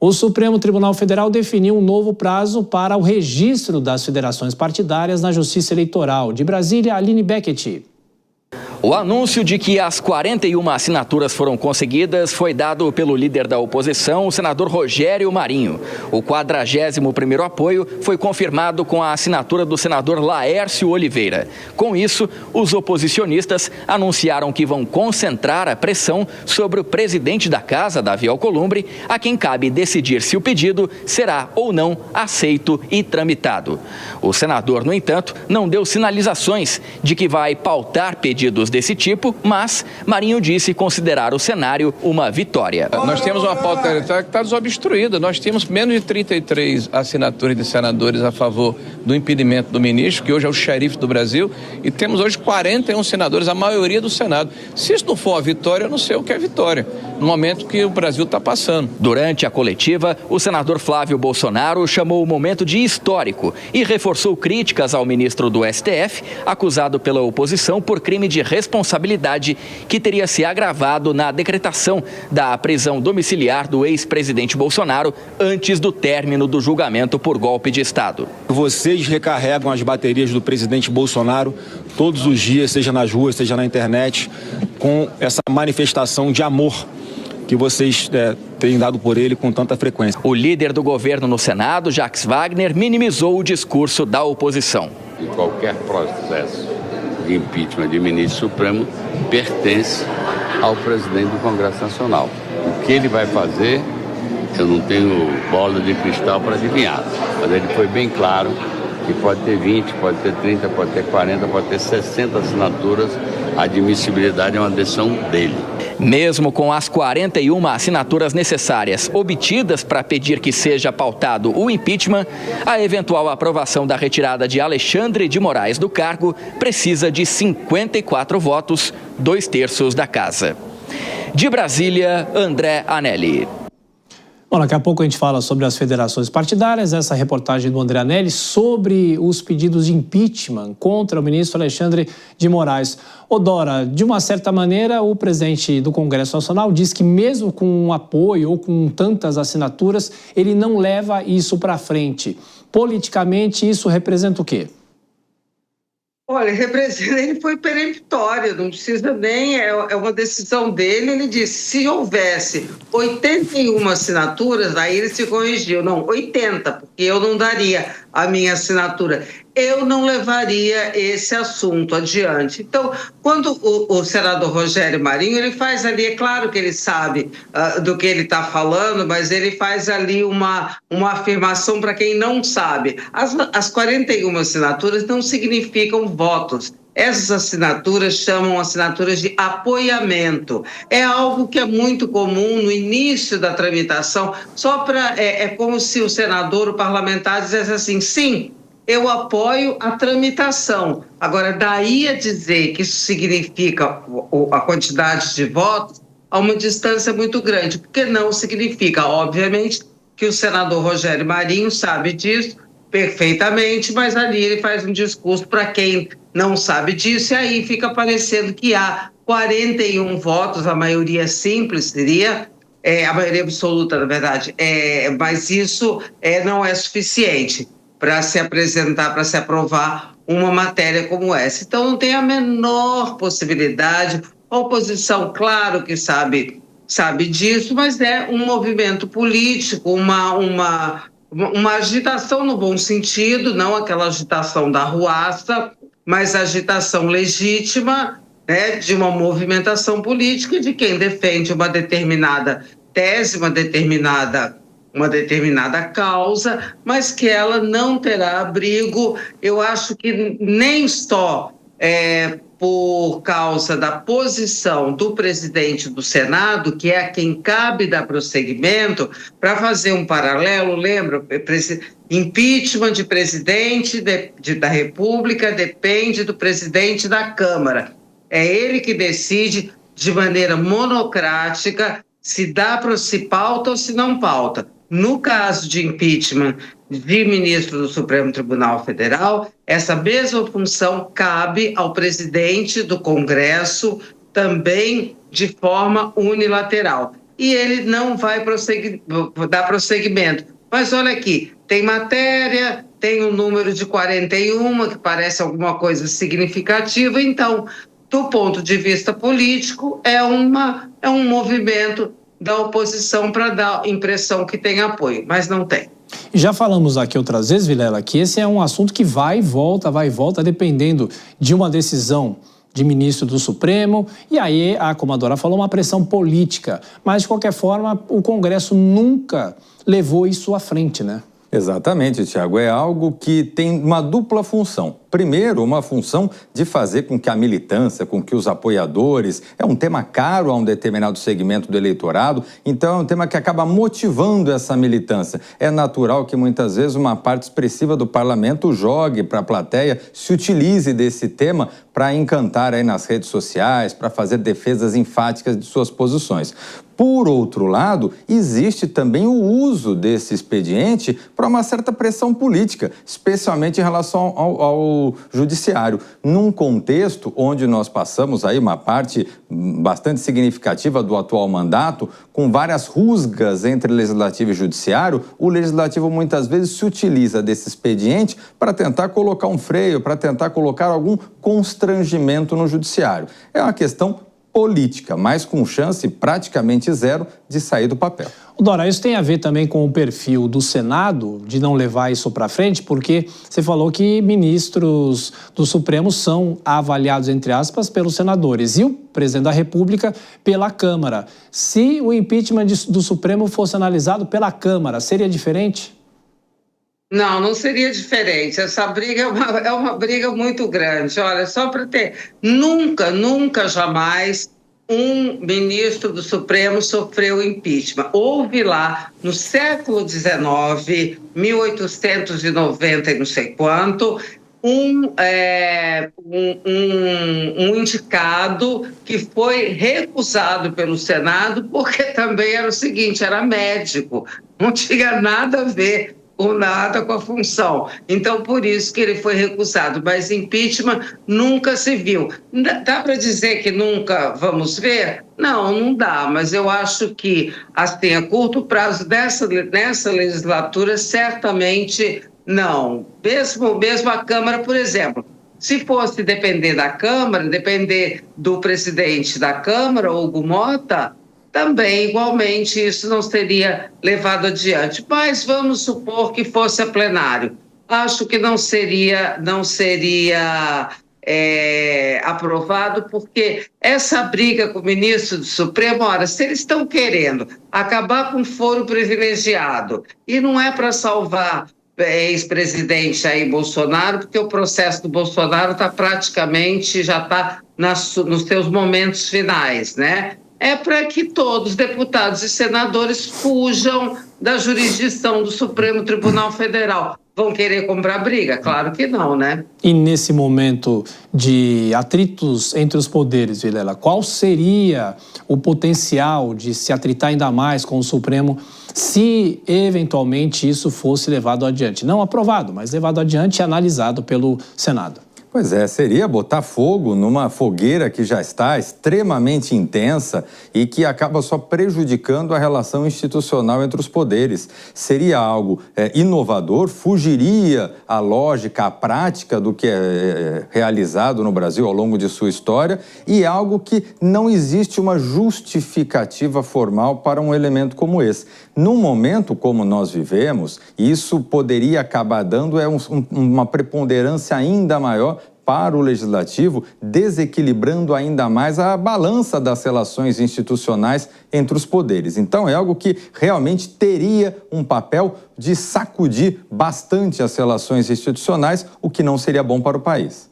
O Supremo Tribunal Federal definiu um novo prazo para o registro das federações partidárias na Justiça Eleitoral. De Brasília, Aline Beckett. O anúncio de que as 41 assinaturas foram conseguidas foi dado pelo líder da oposição, o senador Rogério Marinho. O 41º apoio foi confirmado com a assinatura do senador Laércio Oliveira. Com isso, os oposicionistas anunciaram que vão concentrar a pressão sobre o presidente da casa, Davi Alcolumbre, a quem cabe decidir se o pedido será ou não aceito e tramitado. O senador, no entanto, não deu sinalizações de que vai pautar pedidos desse tipo, mas Marinho disse considerar o cenário uma vitória. Nós temos uma pauta eleitoral que está desobstruída. Nós temos menos de 33 assinaturas de senadores a favor do impedimento do ministro, que hoje é o xerife do Brasil, e temos hoje 41 senadores, a maioria do Senado. Se isso não for uma vitória, eu não sei o que é vitória, no momento que o Brasil está passando. Durante a coletiva, o senador Flávio Bolsonaro chamou o momento de histórico e reforçou críticas ao ministro do STF, acusado pela oposição por crime de responsabilidade que teria se agravado na decretação da prisão domiciliar do ex-presidente Bolsonaro antes do término do julgamento por golpe de Estado. Vocês recarregam as baterias do presidente Bolsonaro todos os dias, seja nas ruas, seja na internet, com essa manifestação de amor que vocês têm dado por ele com tanta frequência. O líder do governo no Senado, Jacques Wagner, minimizou o discurso da oposição. E qualquer processo de impeachment de ministro supremo pertence ao presidente do Congresso Nacional. O que ele vai fazer, eu não tenho bola de cristal para adivinhar, mas ele foi bem claro que pode ter 20, pode ter 30, pode ter 40, pode ter 60 assinaturas, a admissibilidade é uma decisão dele. Mesmo com as 41 assinaturas necessárias obtidas para pedir que seja pautado o impeachment, a eventual aprovação da retirada de Alexandre de Moraes do cargo precisa de 54 votos, 2/3 da casa. De Brasília, André Anelli. Bom, daqui a pouco a gente fala sobre as federações partidárias, essa reportagem do André Anelli sobre os pedidos de impeachment contra o ministro Alexandre de Moraes. Dora, de uma certa maneira, o presidente do Congresso Nacional diz que mesmo com um apoio ou com tantas assinaturas, ele não leva isso para frente. Politicamente, isso representa o quê? Olha, ele foi peremptório, não precisa nem, é uma decisão dele. Ele disse, se houvesse 81 assinaturas, aí ele se corrigiu, não, 80, porque eu não daria a minha assinatura. Eu não levaria esse assunto adiante. Então, quando o senador Rogério Marinho, ele faz ali, é claro que ele sabe do que ele está falando, mas ele faz ali uma afirmação para quem não sabe. As 41 assinaturas não significam votos. Essas assinaturas chamam assinaturas de apoiamento. É algo que é muito comum no início da tramitação, é como se o senador, o parlamentar, dissesse assim, sim, eu apoio a tramitação. Agora, daí a dizer que isso significa a quantidade de votos, há uma distância muito grande, porque não significa, obviamente, que o senador Rogério Marinho sabe disso perfeitamente, mas ali ele faz um discurso para quem não sabe disso, e aí fica parecendo que há 41 votos, a maioria simples seria, a maioria absoluta, na verdade, mas isso não é suficiente para se apresentar, para se aprovar uma matéria como essa. Então, não tem a menor possibilidade. A oposição, claro que sabe disso, mas é um movimento político, uma agitação no bom sentido, não aquela agitação da arruaça, mas agitação legítima, né, de uma movimentação política de quem defende uma determinada tese, uma determinada causa, mas que ela não terá abrigo. Eu acho que nem só por causa da posição do presidente do Senado, que é a quem cabe dar prosseguimento, para fazer um paralelo, lembra, impeachment de presidente da República depende do presidente da Câmara. É ele que decide de maneira monocrática se pauta ou se não pauta. No caso de impeachment de ministro do Supremo Tribunal Federal, essa mesma função cabe ao presidente do Congresso também de forma unilateral. e ele não vai dar prosseguimento. Mas olha aqui, tem matéria, tem o número de 41, que parece alguma coisa significativa, então, do ponto de vista político, é um movimento da oposição para dar impressão que tem apoio, mas não tem. Já falamos aqui outras vezes, Vilela, que esse é um assunto que vai e volta, dependendo de uma decisão de ministro do Supremo, e aí, como a Dora falou, uma pressão política. Mas, de qualquer forma, o Congresso nunca levou isso à frente, né? Exatamente, Tiago. É algo que tem uma dupla função. Primeiro, uma função de fazer com que a militância, com que os apoiadores... É um tema caro a um determinado segmento do eleitorado, então é um tema que acaba motivando essa militância. É natural que muitas vezes uma parte expressiva do parlamento jogue para a plateia, se utilize desse tema para encantar aí nas redes sociais, para fazer defesas enfáticas de suas posições. Por outro lado, existe também o uso desse expediente para uma certa pressão política, especialmente em relação ao judiciário. Num contexto onde nós passamos aí uma parte bastante significativa do atual mandato, com várias rusgas entre legislativo e judiciário, o legislativo muitas vezes se utiliza desse expediente para tentar colocar um freio, para tentar colocar algum constrangimento no judiciário. É uma questão política, mas com chance praticamente zero de sair do papel. Dora, isso tem a ver também com o perfil do Senado, de não levar isso para frente, porque você falou que ministros do Supremo são avaliados, entre aspas, pelos senadores e o presidente da República pela Câmara. Se o impeachment do Supremo fosse analisado pela Câmara, seria diferente? Não seria diferente. Essa briga é uma briga muito grande. Olha, só para ter... Nunca, jamais um ministro do Supremo sofreu impeachment. Houve lá, no século XIX, 1890 e não sei quanto, um indicado que foi recusado pelo Senado porque também era o seguinte, era médico, não tinha nada a ver ou nada com a função. Então, por isso que ele foi recusado. Mas impeachment nunca se viu. Dá para dizer que nunca vamos ver? Não dá. Mas eu acho que, assim, a curto prazo nessa legislatura, certamente não. Mesmo a Câmara, por exemplo, se fosse depender da Câmara, depender do presidente da Câmara, Hugo Mota, também, igualmente, isso não seria levado adiante. Mas vamos supor que fosse a plenário. Acho que não seria aprovado, porque essa briga com o ministro do Supremo, ora, se eles estão querendo acabar com o foro privilegiado, e não é para salvar ex-presidente aí Bolsonaro, porque o processo do Bolsonaro está praticamente, já está nos seus momentos finais, né? É para que todos, deputados e senadores, fujam da jurisdição do Supremo Tribunal Federal. Vão querer comprar briga? Claro que não, né? E nesse momento de atritos entre os poderes, Vilela, qual seria o potencial de se atritar ainda mais com o Supremo se, eventualmente, isso fosse levado adiante? Não aprovado, mas levado adiante e analisado pelo Senado. Pois é, seria botar fogo numa fogueira que já está extremamente intensa e que acaba só prejudicando a relação institucional entre os poderes. Seria algo inovador, fugiria à lógica, à prática do que é realizado no Brasil ao longo de sua história e algo que não existe uma justificativa formal para um elemento como esse. Num momento como nós vivemos, isso poderia acabar dando uma preponderância ainda maior para o Legislativo, desequilibrando ainda mais a balança das relações institucionais entre os poderes. Então, é algo que realmente teria um papel de sacudir bastante as relações institucionais, o que não seria bom para o país.